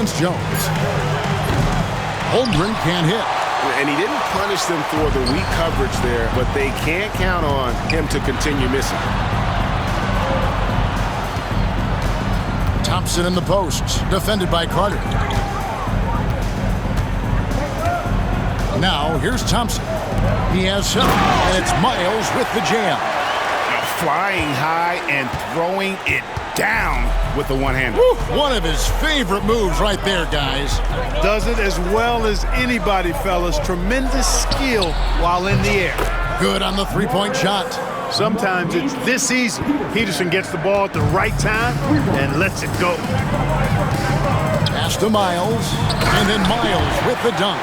against Jones. Holmgren can't hit. And he didn't punish them for the weak coverage there, but they can't count on him to continue missing. Thompson in the post, defended by Carter. Now, here's Thompson. He has 7, and it's Miles with the jam. Flying high and throwing it down with the one-hander. One of his favorite moves right there, guys. Does it as well as anybody, fellas. Tremendous skill while in the air. Good on the three-point shot. Sometimes it's this easy. Peterson gets the ball at the right time and lets it go. Pass to Miles, and then Miles with the dunk.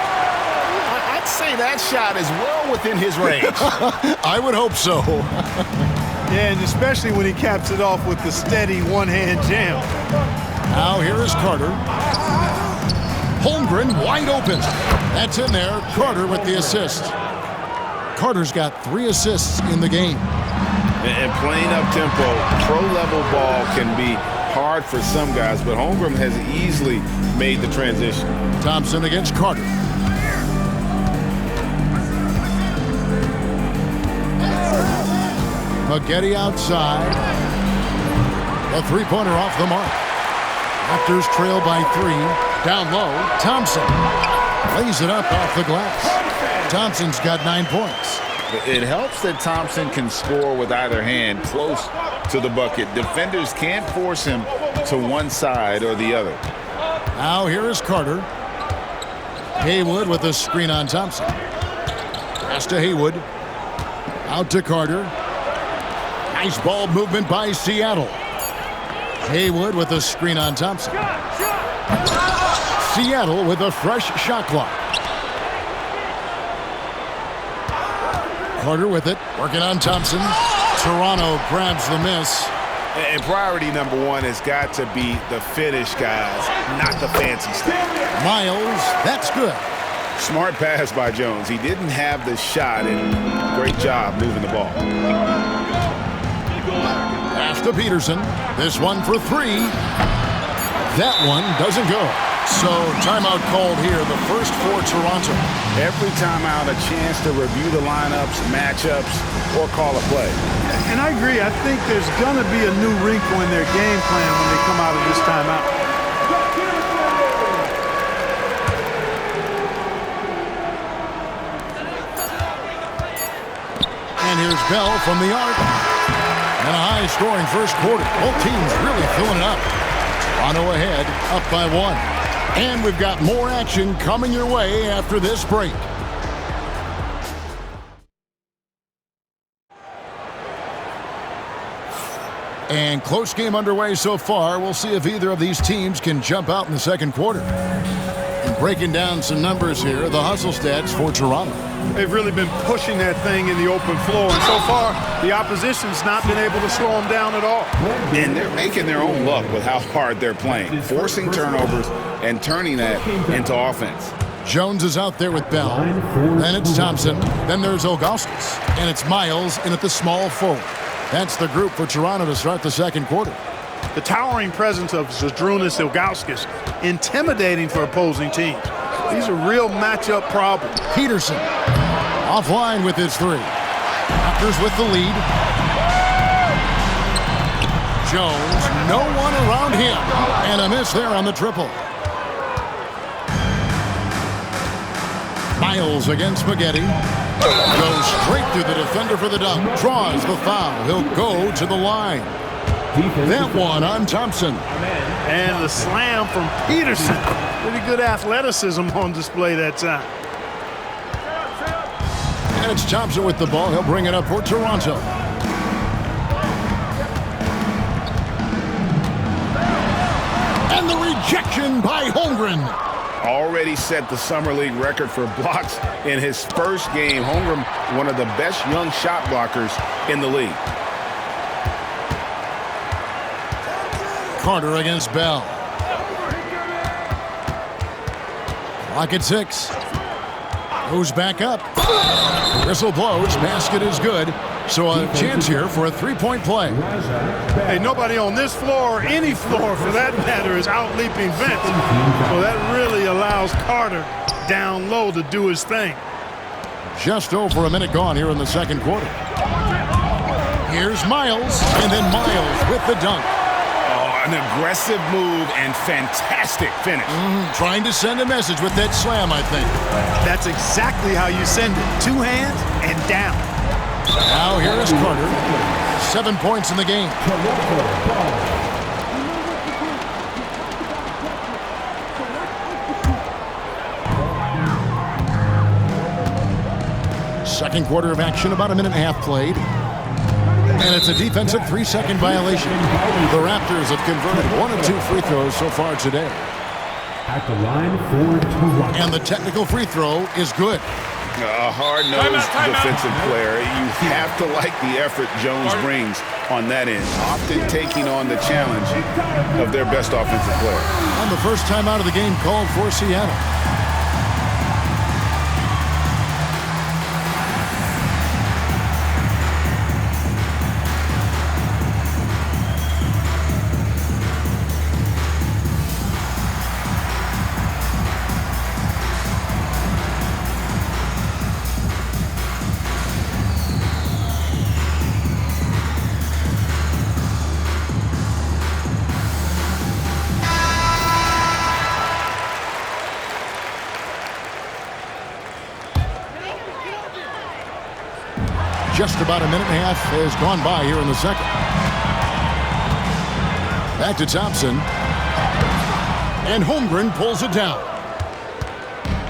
I'd say that shot is well within his range. I would hope so. Yeah, and especially when he caps it off with the steady one-hand jam. Now here is Carter. Holmgren wide open. That's in there. Carter with the assist. Carter's got 3 assists in the game. And playing up-tempo, pro-level ball can be hard for some guys, but Holmgren has easily made the transition. Thompson against Carter. Maggette outside. A three-pointer off the mark. Raptors trail by 3. Down low, Thompson lays it up off the glass. Thompson's got 9 points. It helps that Thompson can score with either hand close to the bucket. Defenders can't force him to one side or the other. Now here is Carter. Haywood with a screen on Thompson. Pass to Haywood. Out to Carter. Nice ball movement by Seattle. Haywood with a screen on Thompson. Seattle with a fresh shot clock. Carter with it, working on Thompson. Toronto grabs the miss. And priority number 1 has got to be the finish, guys, not the fancy stuff. Miles, that's good. Smart pass by Jones. He didn't have the shot, and great job moving the ball. Pass to Peterson. This one for 3. That one doesn't go. So timeout called here, the first for Toronto. Every timeout a chance to review the lineups, matchups, or call a play. And I agree. I think there's going to be a new wrinkle in their game plan when they come out of this timeout. And here's Bell from the arc. And a high-scoring first quarter. Both teams really filling it up. Toronto ahead, up by 1. And we've got more action coming your way after this break. And close game underway so far. We'll see if either of these teams can jump out in the second quarter. And breaking down some numbers here, the hustle stats for Toronto. They've really been pushing that thing in the open floor, and so far, the opposition's not been able to slow them down at all. And they're making their own luck with how hard they're playing, forcing turnovers and turning that into offense. Jones is out there with Bell. Then it's Thompson. Then there's Ilgauskas. And it's Miles in at the small forward. That's the group for Toronto to start the second quarter. The towering presence of Zydrunas Ilgauskas, intimidating for opposing teams. These are real matchup problems. Peterson offline with his 3. Raptors with the lead. Jones, no one around him. And a miss there on the triple. Miles against Maggette. Goes straight through the defender for the dunk. Draws the foul. He'll go to the line. That one on Thompson. And the slam from Peterson. Pretty good athleticism on display that time. And it's Thompson with the ball. He'll bring it up for Toronto. And the rejection by Holmgren. Already set the Summer League record for blocks in his first game. Holmgren, one of the best young shot blockers in the league. Carter against Bell. Clock at 6. Goes back up. Whistle blows. Basket is good. So a chance here for a three-point play. Hey, nobody on this floor or any floor for that matter is out-leaping Vince. So that really allows Carter down low to do his thing. Just over a minute gone here in the second quarter. Here's Miles, and then Miles with the dunk. Oh, an aggressive move and fantastic finish. Trying to send a message with that slam, I think. That's exactly how you send it. Two hands and down. Now here is Carter. 7 points in the game. Second quarter of action, about a minute and a half played. And it's a defensive 3-second violation. The Raptors have converted 1 of 2 free throws so far today. At the line for 2. And the technical free throw is good. A hard-nosed defensive player. You have to like the effort Jones brings on that end, often taking on the challenge of their best offensive player. And the first time out of the game called for Seattle. Just about a minute and a half has gone by here in the second. Back to Thompson. And Holmgren pulls it down.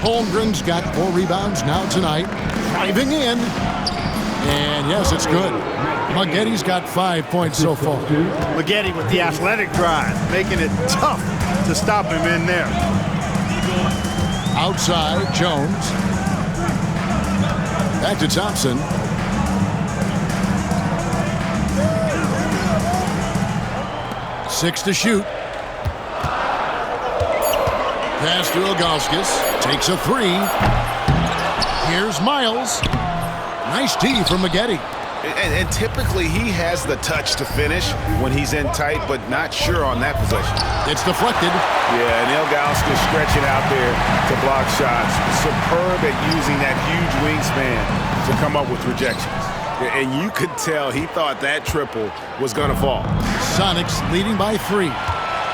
Holmgren's got 4 rebounds now tonight. Driving in. And yes, it's good. Maggetti's got 5 points so far. Maggetti with the athletic drive, making it tough to stop him in there. Outside, Jones. Back to Thompson. 6 to shoot. Pass to Ilgauskas. Takes a 3. Here's Miles. Nice D from Maggetti. And typically he has the touch to finish when he's in tight, but not sure on that possession. It's deflected. Yeah, and Ilgauskas stretching out there to block shots. Superb at using that huge wingspan to come up with rejections. And you could tell he thought that triple was going to fall. Sonics leading by 3.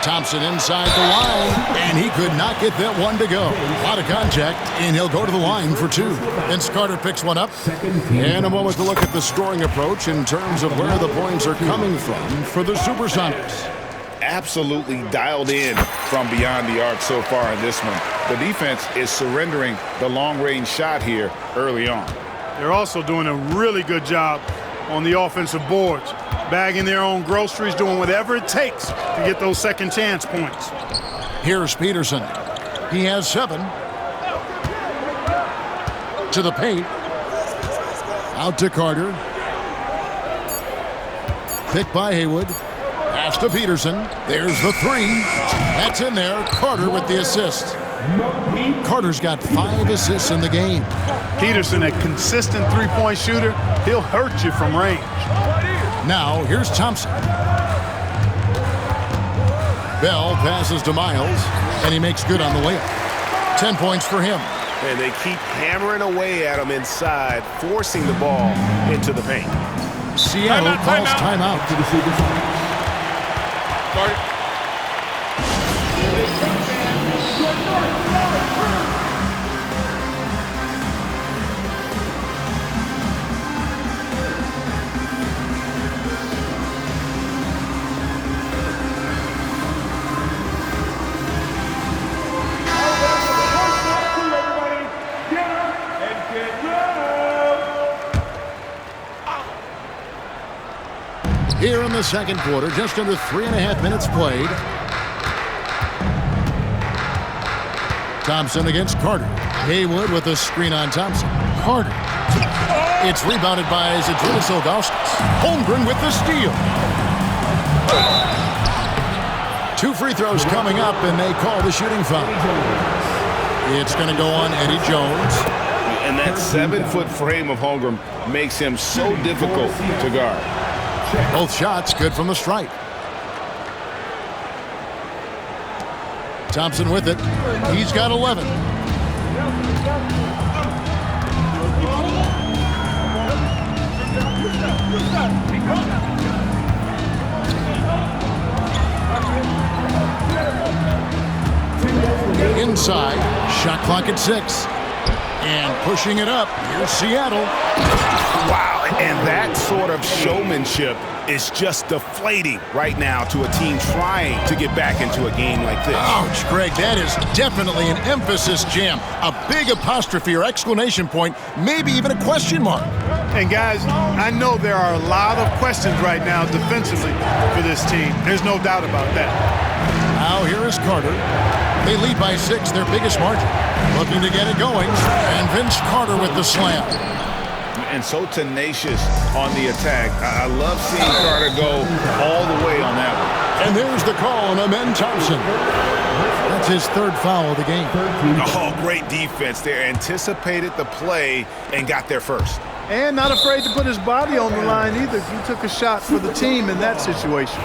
Thompson inside the line, and he could not get that one to go. A lot of contact, and he'll go to the line for 2. Vince Carter picks one up. And a moment to look at the scoring approach in terms of where the points are coming from for the Supersonics. Absolutely dialed in from beyond the arc so far in this one. The defense is surrendering the long-range shot here early on. They're also doing a really good job on the offensive boards, bagging their own groceries, doing whatever it takes to get those second chance points. Here's Peterson. He has 7. To the paint. Out to Carter. Picked by Haywood. Pass to Peterson. There's the 3. That's in there. Carter with the assist. Carter's got 5 assists in the game. Peterson, a consistent three-point shooter. He'll hurt you from range. Now, here's Thompson. Bell passes to Miles, and he makes good on the layup. 10 points for him. And they keep hammering away at him inside, forcing the ball into the paint. Seattle calls timeout. Here in the second quarter, just under 3.5 minutes played. Thompson against Carter. Haywood with a screen on Thompson. Carter. It's rebounded by Zydrunas Ilgauskas. Holmgren with the steal. 2 free throws coming up, and they call the shooting foul. It's going to go on Eddie Jones. And that 7-foot frame of Holmgren makes him so difficult to guard. Both shots good from the stripe. Thompson with it. He's got 11. Inside, shot clock at 6. And pushing it up, here's Seattle. Wow, and that sort of showmanship is just deflating right now to a team trying to get back into a game like this. Ouch, Greg, that is definitely an emphasis jam. A big apostrophe or exclamation point, maybe even a question mark. And guys, I know there are a lot of questions right now defensively for this team. There's no doubt about that. Now here is Carter. They lead by 6, their biggest margin. Looking to get it going, and Vince Carter with the slam. And so tenacious on the attack. I love seeing Carter go all the way on that one. And there's the call on Amen Thompson. That's his 3rd foul of the game. Oh, great defense there. Anticipated the play and got there first. And not afraid to put his body on the line either. He took a shot for the team in that situation.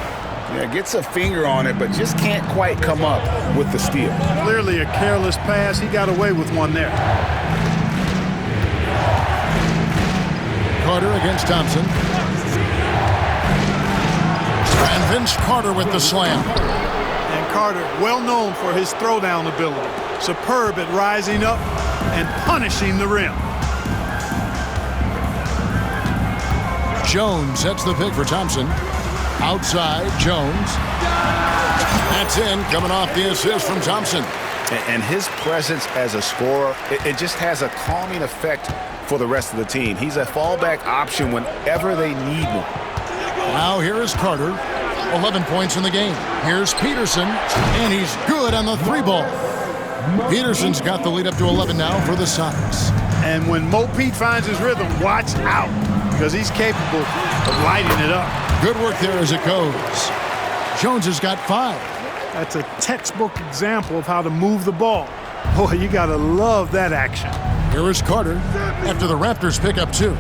Yeah, gets a finger on it, but just can't quite come up with the steal. Clearly a careless pass. He got away with one there. Carter against Thompson. And Vince Carter with the slam. And Carter, well known for his throwdown ability. Superb at rising up and punishing the rim. Jones sets the pick for Thompson. Outside, Jones. That's in, coming off the assist from Thompson. And his presence as a scorer, it just has a calming effect for the rest of the team. He's a fallback option whenever they need one. Now here is Carter. 11 points in the game. Here's Peterson, and he's good on the 3-ball. Peterson's got the lead up to 11 now for the Sonics. And when Mo Pete finds his rhythm, watch out, because he's capable of lighting it up. Good work there as it goes. Jones has got 5. That's a textbook example of how to move the ball. Boy, you got to love that action. Here is Carter after the Raptors pick up 2.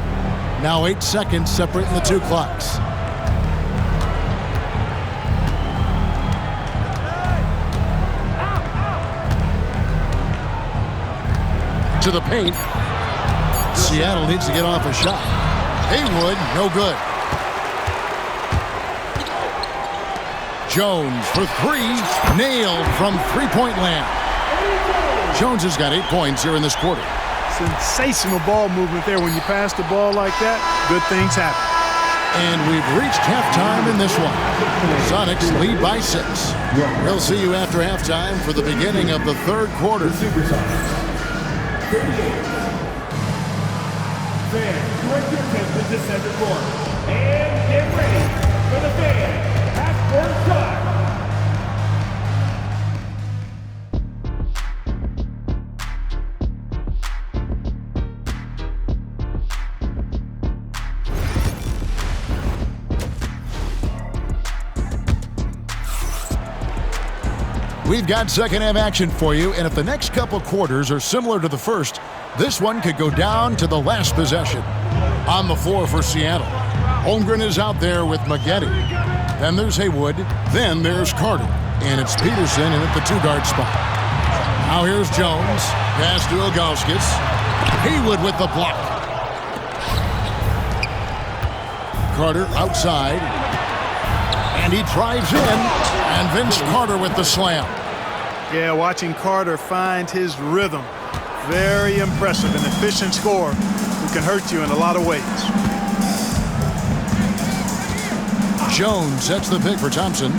Now 8 seconds separating the 2 clocks. To the paint. Seattle needs to get off a shot. Haywood, no good. Jones for 3, nailed from 3-point land. Jones has got 8 points here in this quarter. Sensational ball movement there. When you pass the ball like that, good things happen. And we've reached halftime in this one. Sonics lead by 6. We'll see you after halftime for the beginning of the 3rd quarter. Fans, direct your attention to center court. And get ready for the fans. Half-court shot. We've got second half action for you, and if the next couple quarters are similar to the first, this one could go down to the last possession. On the floor for Seattle, Holmgren is out there with Maggette. Then there's Haywood. Then there's Carter. And it's Peterson in at the 2-guard spot. Now here's Jones. Pass to Ilgauskas. Haywood with the block. Carter outside. And he drives in. And Vince Carter with the slam. Yeah, watching Carter find his rhythm. Very impressive. An efficient scorer who can hurt you in a lot of ways. Jones sets the pick for Thompson.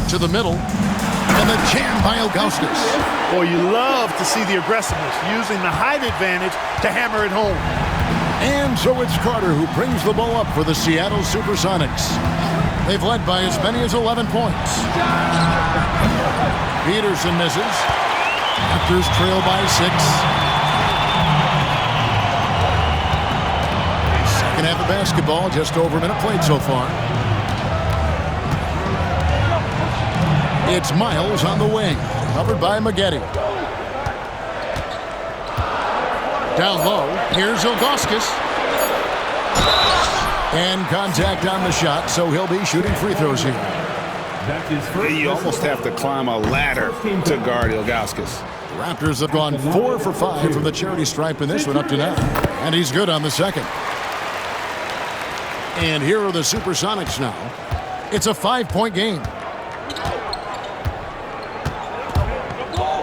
To the middle. And the jam by Ilgauskas. Boy, you love to see the aggressiveness, using the height advantage to hammer it home. And so it's Carter who brings the ball up for the Seattle Supersonics. They've led by as many as 11 points. Peterson misses. Raptors trail by 6. Second half of basketball, just over a minute played so far. It's Miles on the wing, covered by Maggette. Down low, here's Ilgauskas. And contact on the shot, so he'll be shooting free throws here. That's his first. You almost have to climb a ladder to guard Ilgauskas. The Raptors have gone 4 for 5 from the charity stripe in this one up to now. And he's good on the second. And here are the Supersonics now. It's a 5-point game.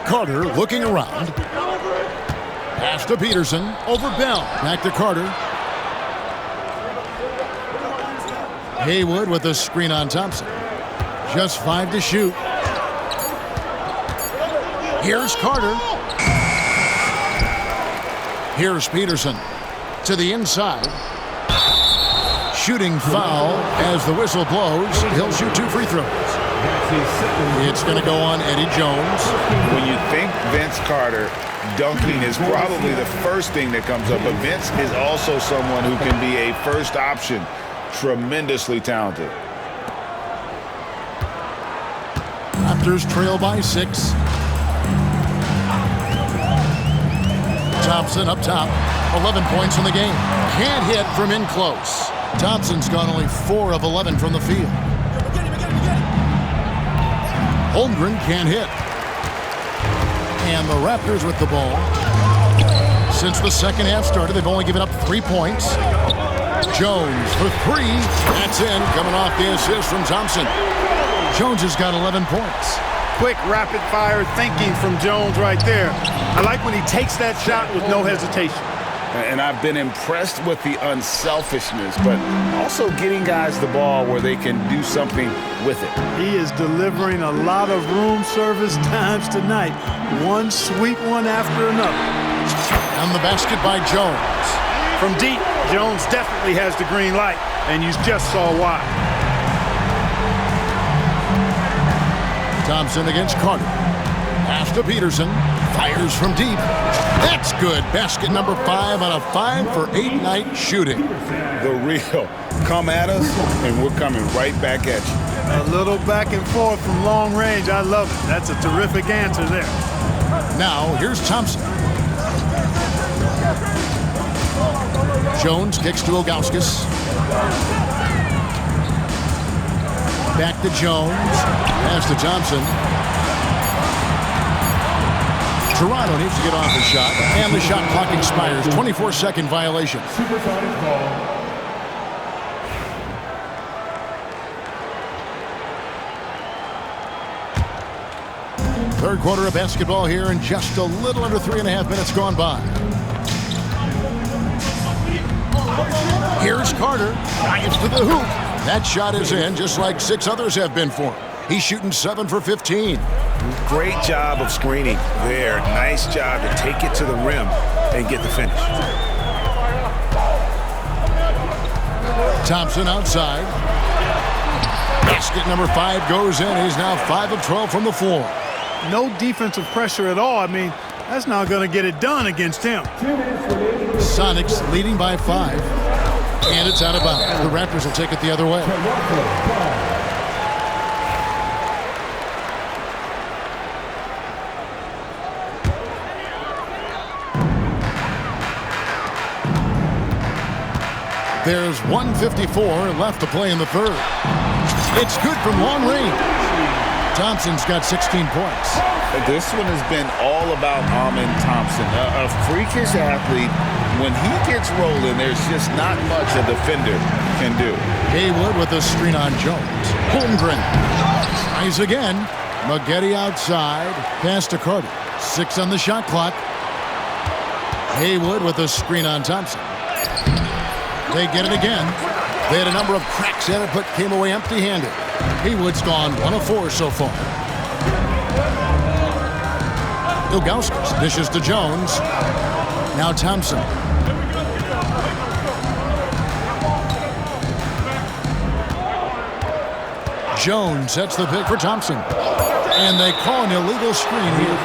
Carter looking around. Pass to Peterson. Over Bell. Back to Carter. Haywood with a screen on Thompson. Just 5 to shoot. Here's Carter. Here's Peterson to the inside. Shooting foul as the whistle blows. He'll shoot 2 free throws. It's going to go on Eddie Jones. When you think Vince Carter, dunking is probably the first thing that comes up. But Vince is also someone who can be a first option. Tremendously talented. Raptors trail by 6. Thompson up top. 11 points in the game. Can't hit from in close. Thompson's gone only 4 of 11 from the field. Holmgren can't hit. And the Raptors with the ball. Since the second half started, they've only given up 3 points. Jones for 3. That's in, coming off the assist from Thompson. Jones has got 11 points. Quick, rapid-fire thinking from Jones right there. I like when he takes that shot with no hesitation. And I've been impressed with the unselfishness, but also getting guys the ball where they can do something with it. He is delivering a lot of room service times tonight. One sweet one after another. On the basket by Jones. From deep, Jones definitely has the green light, and you just saw why. Thompson against Carter. Pass to Peterson. Fires from deep. That's good. Basket number 5 on a 5 for 8 night shooting. The real. Come at us, and we're coming right back at you. A little back and forth from long range. I love it. That's a terrific answer there. Now, here's Thompson. Jones kicks to Ilgauskas. Back to Jones. Pass to Thompson. Toronto needs to get off the shot, and the shot clock expires. 24-second violation. Supersonic ball. Third quarter of basketball here, and just a little under 3.5 minutes gone by. Here's Carter. Drives to the hoop. That shot is in, just like 6 others have been for him. He's shooting 7 for 15. Great job of screening there. Nice job to take it to the rim and get the finish. Thompson outside. Basket number 5 goes in. He's now 5 of 12 from the floor. No defensive pressure at all. I mean, that's not going to get it done against him. Sonics leading by 5. And it's out of bounds. The Raptors will take it the other way. There's 1:54 left to play in the third. It's good from long range. Thompson's got 16 points. This one has been all about Amen Thompson, a freakish athlete. When he gets rolling, there's just not much a defender can do. Haywood with a screen on Jones. Holmgren tries again. Maggette outside. Pass to Carter. 6 on the shot clock. Haywood with a screen on Thompson. They get it again. They had a number of cracks at it, but came away empty-handed. Haywood's gone 1 of 4 so far. Ilgauskas dishes to Jones. Now Thompson. Jones sets the pick for Thompson. And they call an illegal screen here.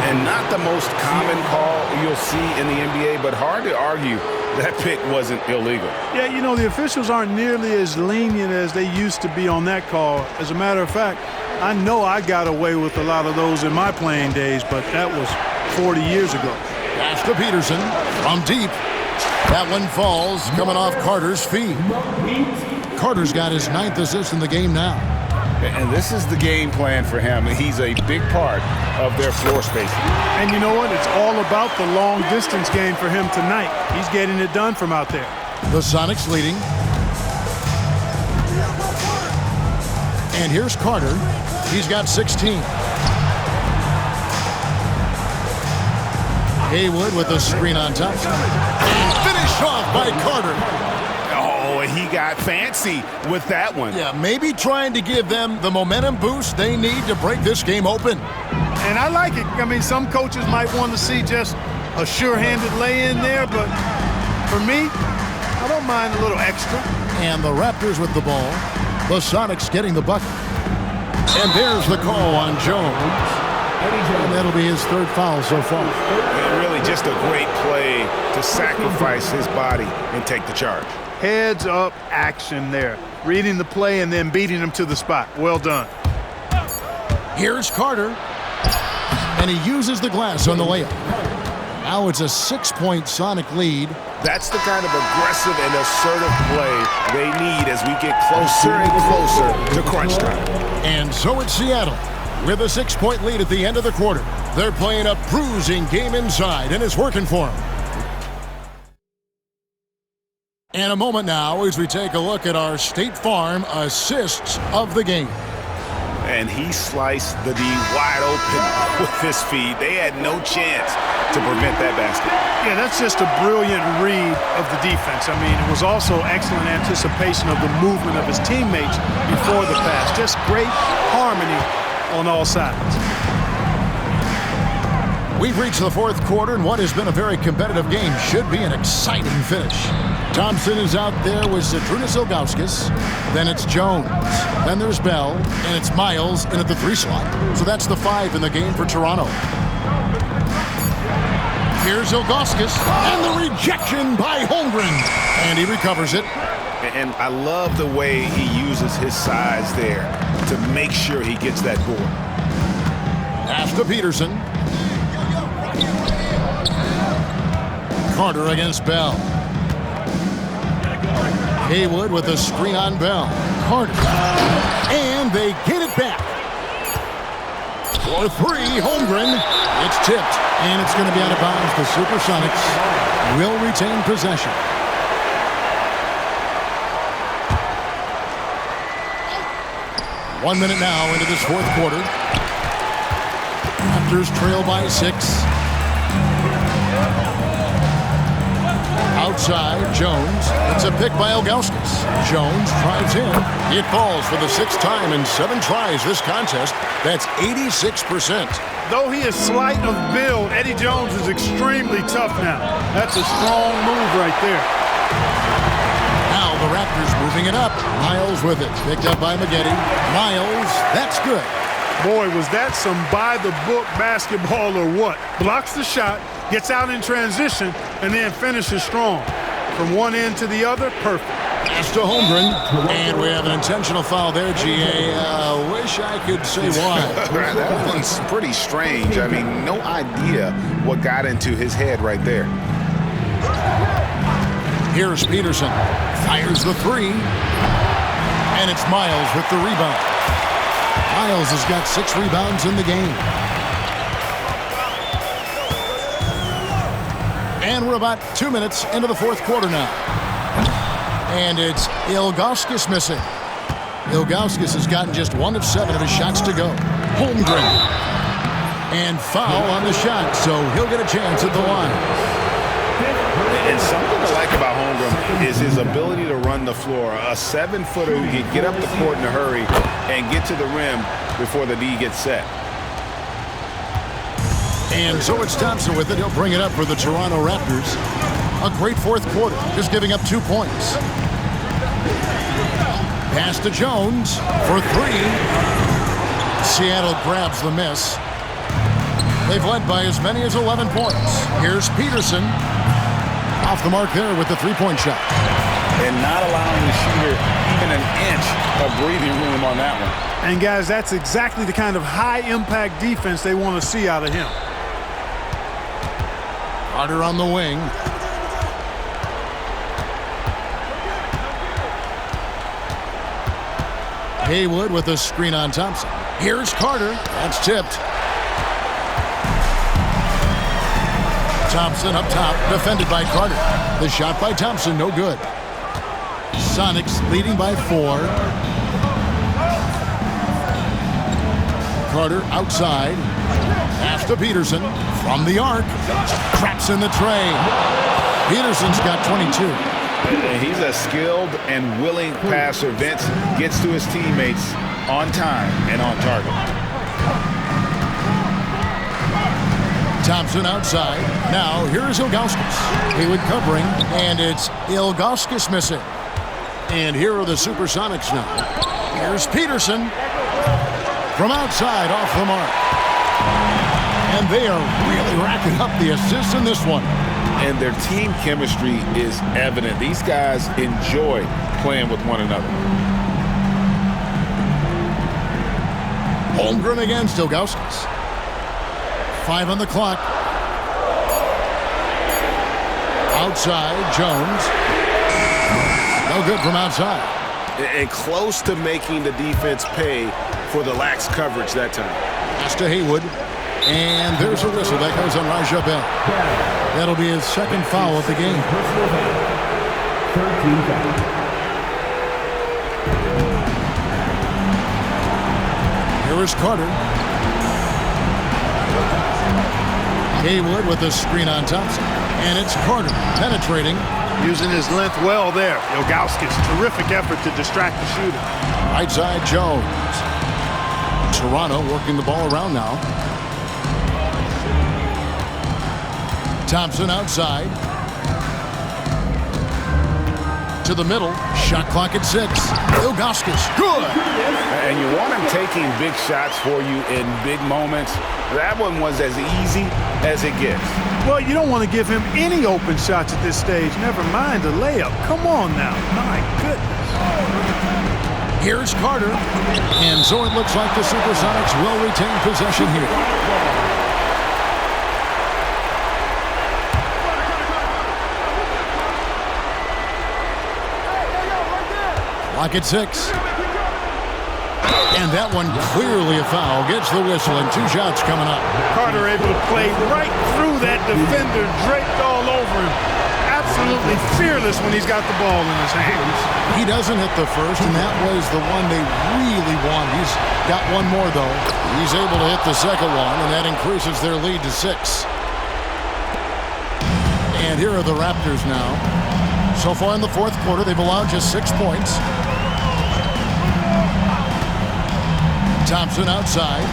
And not the most common call you'll see in the NBA, but hard to argue that pick wasn't illegal. Yeah, you know, the officials aren't nearly as lenient as they used to be on that call. As a matter of fact, I know I got away with a lot of those in my playing days, but that was 40 years ago. Pass to Peterson from deep. That one falls, coming off Carter's feet. Carter's got his 9th assist in the game now. And this is the game plan for him. He's a big part of their floor spacing. And you know what? It's all about the long distance game for him tonight. He's getting it done from out there. The Sonics leading. And here's Carter. He's got 16. Haywood with a screen on top. Finished off by Carter. Oh, he got fancy with that one. Yeah, maybe trying to give them the momentum boost they need to break this game open. And I like it. I mean, some coaches might want to see just a sure-handed lay-in there, but for me, I don't mind a little extra. And the Raptors with the ball. The Sonics getting the bucket. And there's the call on Jones. And that'll be his 3rd foul so far. And really just a great play to sacrifice his body and take the charge. Heads-up action there. Reading the play and then beating him to the spot. Well done. Here's Carter. And he uses the glass on the layup. Now it's a 6-point Sonic lead. That's the kind of aggressive and assertive play they need as we get closer and closer to crunch time. And so it's Seattle with a 6-point lead at the end of the quarter. They're playing a bruising game inside, and it's working for them. And a moment now as we take a look at our State Farm assists of the game. And he sliced the D wide open with his feet. They had no chance to prevent that basket. Yeah, that's just a brilliant read of the defense. I mean, it was also excellent anticipation of the movement of his teammates before the pass. Just great harmony on all sides. We've reached the 4th quarter, and what has been a very competitive game should be an exciting finish. Thompson is out there with Zydrunas Ilgauskas. Then it's Jones. Then there's Bell, and it's Miles in at the 3 slot. So that's the 5 in the game for Toronto. Here's Ilgauskas, and the rejection by Holmgren. And he recovers it. And I love the way he uses his size there to make sure he gets that board. Pass to Peterson. Carter against Bell. Haywood with a screen on Bell. Carter. And they get it back. For 3, Holmgren. It's tipped, and it's going to be out of bounds. The Supersonics will retain possession. One minute now into this 4th quarter. Raptors trail by 6. Outside, Jones. It's a pick by Ilgauskas. Jones drives in. It falls for the 6th time in 7 tries this contest. That's 86%. Though he is slight of build, Eddie Jones is extremely tough now. That's a strong move right there. Now the Raptors moving it up. Miles with it. Picked up by Maggette. Miles, that's good. Boy, was that some by-the-book basketball or what? Blocks the shot, gets out in transition, and then finishes strong. From one end to the other, perfect. Pass to Holmgren. And we have an intentional foul there, G.A. Wish I could say why. That one's pretty strange. I mean, no idea what got into his head right there. Here's Peterson. Fires the 3. And it's Miles with the rebound. Miles has got 6 rebounds in the game. And we're about 2 minutes into the 4th quarter now. And it's Ilgauskas missing. Ilgauskas has gotten just 1 of 7 of his shots to go. Holmgren. And foul on the shot, so he'll get a chance at the line. And something I like about Holmgren is his ability to run the floor. A 7-footer who can get up the court in a hurry and get to the rim before the D gets set. And so it's Thompson with it. He'll bring it up for the Toronto Raptors. A great 4th quarter, just giving up 2 points. Pass to Jones for 3. Seattle grabs the miss. They've led by as many as 11 points. Here's Peterson. Off the mark there with the 3-point shot. And not allowing the shooter even an inch of breathing room on that one. And guys, that's exactly the kind of high-impact defense they want to see out of him. Carter on the wing. Haywood with a screen on Thompson. Here's Carter. That's tipped. Thompson up top, defended by Carter. The shot by Thompson, no good. Sonics leading by 4. Carter outside. Pass to Peterson from the arc. Craps in the tray. Peterson's got 22. He's a skilled and willing passer. Vince gets to his teammates on time and on target. Thompson outside. Now here's Ilgauskas. Haywood covering, and it's Ilgauskas missing. And here are the Supersonics now. Here's Peterson from outside off the mark. And they are really racking up the assists in this one. And their team chemistry is evident. These guys enjoy playing with one another. Holmgren against Ilgauskas. 5 on the clock. Outside, Jones. No good from outside. And close to making the defense pay for the lax coverage that time. Pass to Haywood. And there's a whistle. That goes on Raja Bell. That'll be his second foul of the game. 13 fouls. Here is Carter. Haywood with a screen on Thompson. And it's Carter penetrating. Using his length well there. Ilgauskas, terrific effort to distract the shooter. Right side, Jones. Toronto working the ball around now. Thompson outside. To the middle. Shot clock at 6. Ilgauskas, good. And you want him taking big shots for you in big moments. That one was as easy as it gets. Well, you don't want to give him any open shots at this stage. Never mind a layup. Come on now. My goodness. Here's Carter. And so it looks like the Supersonics will retain possession here. Clock at 6. And that one clearly a foul. Gets the whistle and 2 shots coming up. Carter able to play right through that defender, draped all over him. Absolutely fearless when he's got the ball in his hands. He doesn't hit the first, and that was the one they really want. He's got one more, though. He's able to hit the second one, and that increases their lead to 6. And here are the Raptors now. So far in the fourth quarter, they've allowed just 6 points. Thompson outside.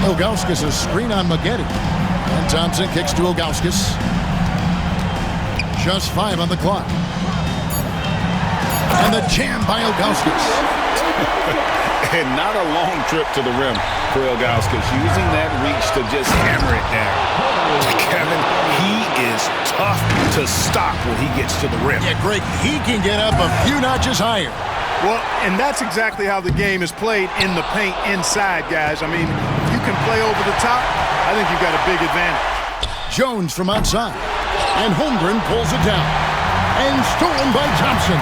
Ilgauskas a screen on Maggette. And Thompson kicks to Ilgauskas. Just 5 on the clock. And the jam by Ilgauskas. And not a long trip to the rim for Ilgauskas. Using that reach to just hammer it down. Kevin, he is tough to stop when he gets to the rim. Yeah, Greg, he can get up a few notches higher. Well, and that's exactly how the game is played in the paint inside, guys. I mean, if you can play over the top, I think you've got a big advantage. Jones from outside. And Holmgren pulls it down. And stolen by Thompson.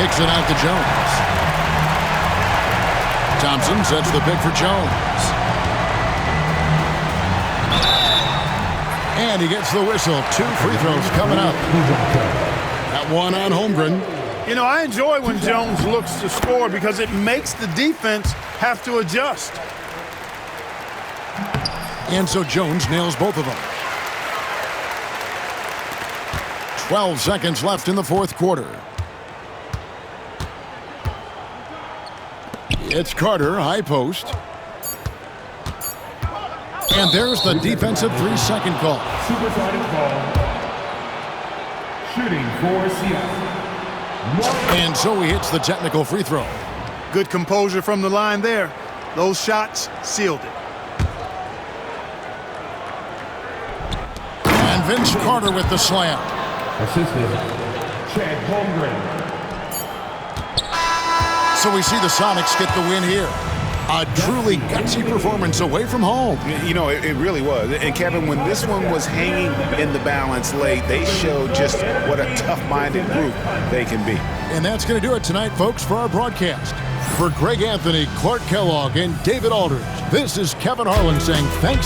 Kicks it out to Jones. Thompson sets the pick for Jones. And he gets the whistle. 2 free throws coming up. That one on Holmgren. You know, I enjoy when Jones looks to score because it makes the defense have to adjust. And so Jones nails both of them. 12 seconds left in the fourth quarter. It's Carter, high post. And there's the defensive 3-second call. Supersonic call. Shooting for Seattle. And so he hits the technical free throw. Good composure from the line there. Those shots sealed it. And Vince Carter with the slam. Assisted Chad Holmgren. So we see the Sonics get the win here. A truly gutsy performance away from home. You know, it really was. And, Kevin, when this one was hanging in the balance late, they showed just what a tough-minded group they can be. And that's going to do it tonight, folks, for our broadcast. For Greg Anthony, Clark Kellogg, and David Aldridge, this is Kevin Harlan saying thanks.